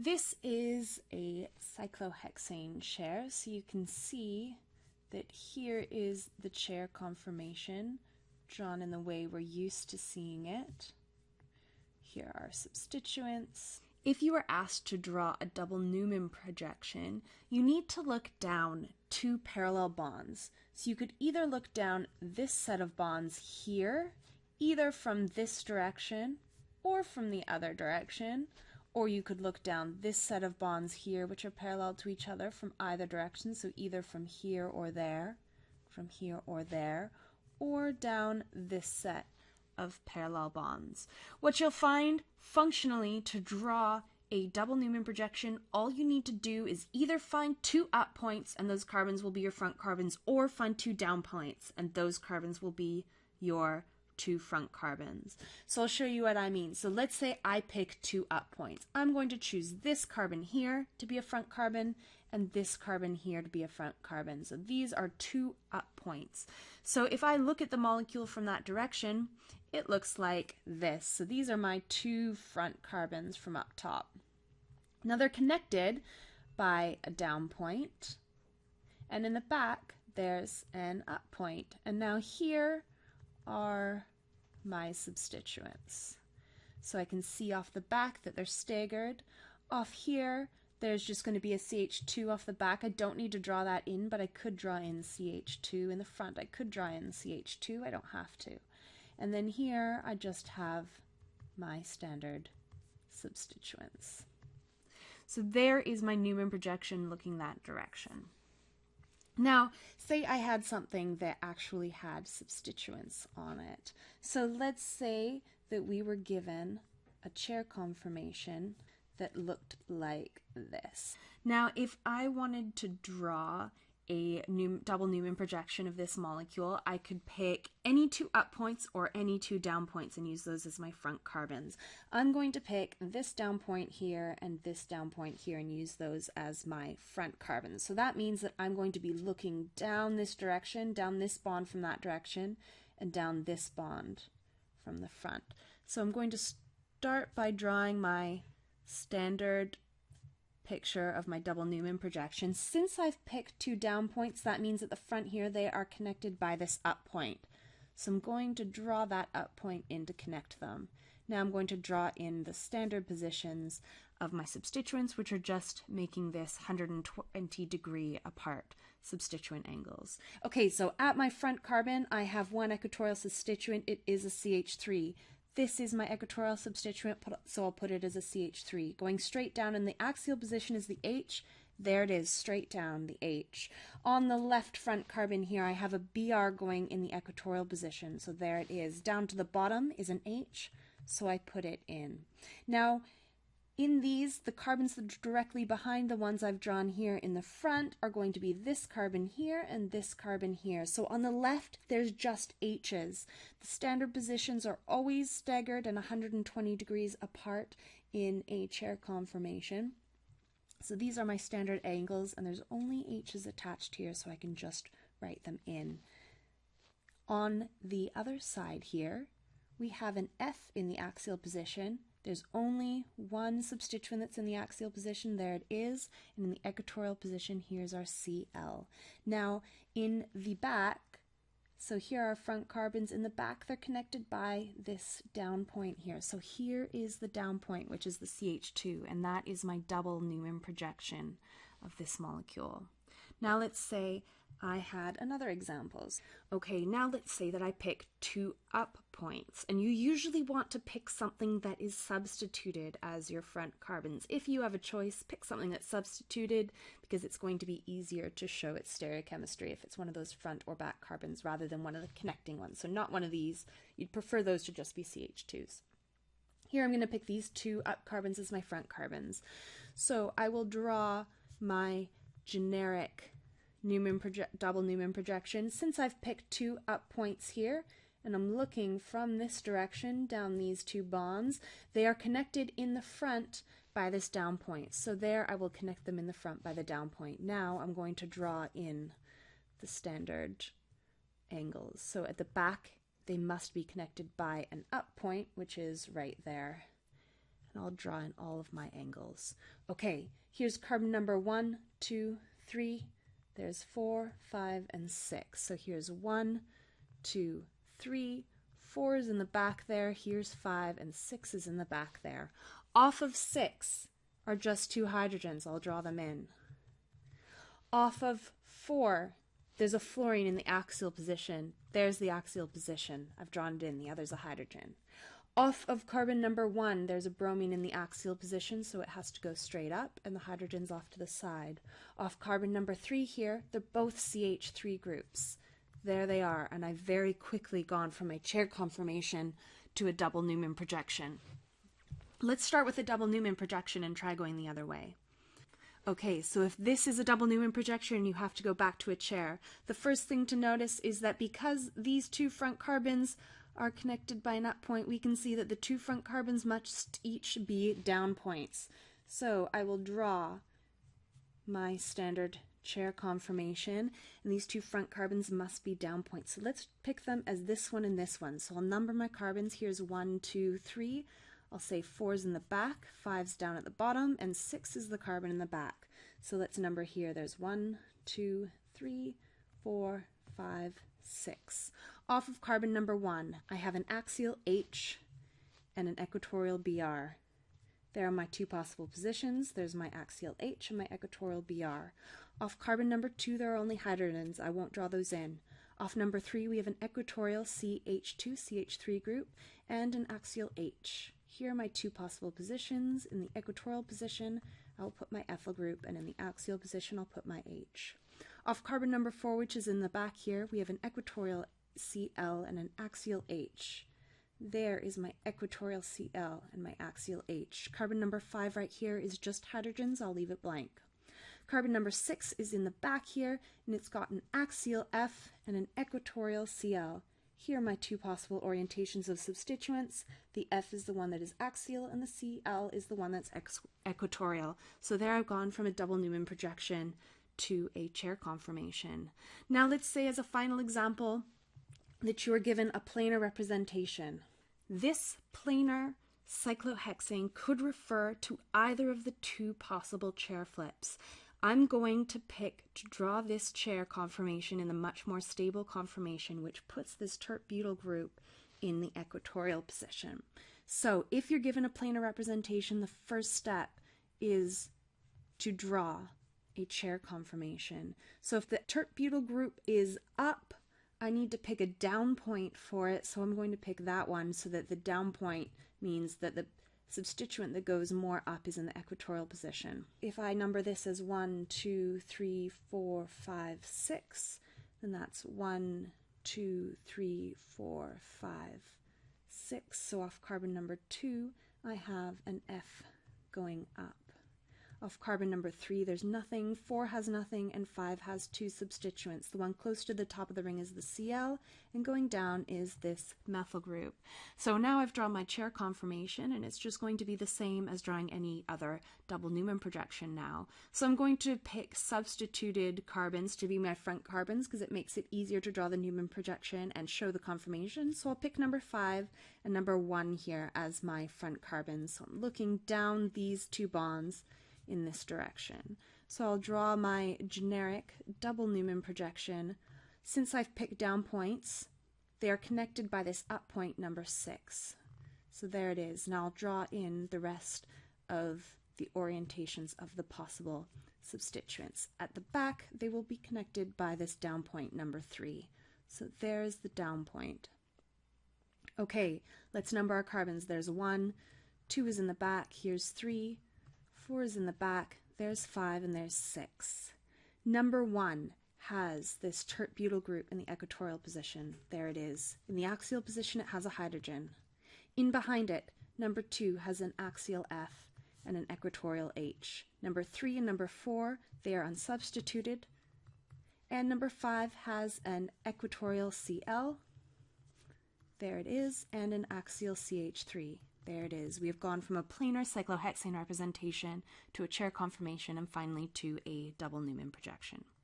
This is a cyclohexane chair, so you can see that here is the chair conformation drawn in the way we're used to seeing it. Here are substituents. If you were asked to draw a double Newman projection, you need to look down two parallel bonds. So you could either look down this set of bonds here, either from this direction or from the other direction, or you could look down this set of bonds here, which are parallel to each other from either direction, so either from here or there, or down this set of parallel bonds. What you'll find functionally to draw a double Newman projection, all you need to do is either find two up points and those carbons will be your front carbons, or find two down points and those carbons will be your two front carbons. So I'll show you what I mean. So let's say I pick two up points. I'm going to choose this carbon here to be a front carbon and this carbon here to be a front carbon. So these are two up points. So if I look at the molecule from that direction, it looks like this. So these are my two front carbons from up top. Now they're connected by a down point, and in the back there's an up point. And now here are my substituents. So I can see off the back that they're staggered. Off here, there's just going to be a CH2 off the back. I don't need to draw that in, but I could draw in CH2. In the front, I could draw in CH2. I don't have to. And then here, I just have my standard substituents. So there is my Newman projection looking that direction. Now, say I had something that actually had substituents on it. So let's say that we were given a chair conformation that looked like this. Now, if I wanted to draw a double Newman projection of this molecule, I could pick any two up points or any two down points and use those as my front carbons. I'm going to pick this down point here and this down point here and use those as my front carbons. So that means that I'm going to be looking down this direction, down this bond from that direction, and down this bond from the front. So I'm going to start by drawing my standard picture of my double Newman projection. Since I've picked two down points, that means at the front here they are connected by this up point. So I'm going to draw that up point in to connect them. Now I'm going to draw in the standard positions of my substituents, which are just making this 120 degree apart substituent angles. Okay, so at my front carbon I have one equatorial substituent. It is a CH3. This is my equatorial substituent, so I'll put it as a CH3. Going straight down in the axial position is the H. There it is, straight down, the H. On the left front carbon here, I have a Br going in the equatorial position, so there it is. Down to the bottom is an H, so I put it in. Now, in these, the carbons that are directly behind the ones I've drawn here in the front are going to be this carbon here and this carbon here. So on the left, there's just H's. The standard positions are always staggered and 120 degrees apart in a chair conformation. So these are my standard angles, and there's only H's attached here, so I can just write them in. On the other side here, we have an F in the axial position. There's only one substituent that's in the axial position, there it is, and in the equatorial position, here's our Cl. Now, in the back, so here are front carbons, in the back they're connected by this down point here. So here is the down point, which is the CH2, and that is my double Newman projection of this molecule. Now let's say I had another examples. Okay, now let's say that I pick two up points, and you usually want to pick something that is substituted as your front carbons. If you have a choice, pick something that's substituted because it's going to be easier to show its stereochemistry if it's one of those front or back carbons rather than one of the connecting ones. So not one of these. You'd prefer those to just be CH2s. Here I'm going to pick these two up carbons as my front carbons. So I will draw my generic double Newman projection. Since I've picked two up points here and I'm looking from this direction down these two bonds, they are connected in the front by this down point. So there I will connect them in the front by the down point. Now I'm going to draw in the standard angles. So at the back they must be connected by an up point, which is right there. and I'll draw in all of my angles. Okay, here's carbon number 1, 2, 3, there's 4, 5, and 6. So here's 1, 2, 3, 4 is in the back there, here's 5, and 6 is in the back there. Off of 6 are just 2 hydrogens, I'll draw them in. Off of 4, there's a fluorine in the axial position. There's the axial position. I've drawn it in. The other's a hydrogen. Off of carbon number 1, there's a bromine in the axial position, so it has to go straight up, and the hydrogen's off to the side. Off carbon number 3 here, they're both CH3 groups. There they are, and I've very quickly gone from a chair conformation to a double Newman projection. Let's start with a double Newman projection and try going the other way. Okay, so if this is a double Newman projection, you have to go back to a chair. The first thing to notice is that because these 2 front carbons are connected by an up point, we can see that the 2 front carbons must each be down points. So I will draw my standard chair conformation, and these 2 front carbons must be down points. So let's pick them as this one and this one. So I'll number my carbons. Here's 1, 2, 3. I'll say 4's in the back, 5's down at the bottom, and 6 is the carbon in the back. So let's number here. There's 1, 2, 3, 4, 5, 6. Off of carbon number 1, I have an axial H and an equatorial Br. There are my 2 possible positions. There's my axial H and my equatorial Br. Off carbon number 2, there are only hydrogens. I won't draw those in. Off number 3, we have an equatorial CH2, CH3 group, and an axial H. Here are my 2 possible positions. In the equatorial position, I'll put my ethyl group, and in the axial position, I'll put my H. Off carbon number 4, which is in the back here, we have an equatorial Cl and an axial H. There is my equatorial Cl and my axial H. Carbon number 5 right here is just hydrogens. I'll leave it blank. Carbon number 6 is in the back here, and it's got an axial F and an equatorial Cl. Here are my 2 possible orientations of substituents. The F is the one that is axial, and the Cl is the one that's equatorial. So there I've gone from a double Newman projection to a chair conformation. Now let's say as a final example that you are given a planar representation. This planar cyclohexane could refer to either of the 2 possible chair flips. I'm going to pick to draw this chair conformation in the much more stable conformation, which puts this tert-butyl group in the equatorial position. So if you're given a planar representation, the first step is to draw a chair conformation. So if the tert-butyl group is up, I need to pick a down point for it, so I'm going to pick that one so that the down point means that the substituent that goes more up is in the equatorial position. If I number this as 1, 2, 3, 4, 5, 6, then that's 1, 2, 3, 4, 5, 6. So off carbon number 2, I have an F going up. Off carbon number 3, there's nothing, 4 has nothing, and 5 has 2 substituents. The one close to the top of the ring is the Cl, and going down is this methyl group. So now I've drawn my chair conformation, and it's just going to be the same as drawing any other double Newman projection now. So I'm going to pick substituted carbons to be my front carbons because it makes it easier to draw the Newman projection and show the conformation. So I'll pick number 5 and number 1 here as my front carbons. So I'm looking down these 2 bonds in this direction. So I'll draw my generic double Newman projection. Since I've picked down points, they are connected by this up point number 6. So there it is. Now I'll draw in the rest of the orientations of the possible substituents. At the back, they will be connected by this down point number 3. So there's the down point. Okay, let's number our carbons. There's 1, 2 is in the back, here's 3, 4 is in the back, there's 5, and there's 6. Number 1 has this tert-butyl group in the equatorial position. There it is. In the axial position, it has a hydrogen. In behind it, number 2 has an axial F and an equatorial H. Number 3 and number 4, they are unsubstituted. And number 5 has an equatorial Cl. There it is, and an axial CH3. There it is. We have gone from a planar cyclohexane representation to a chair conformation and finally to a double Newman projection.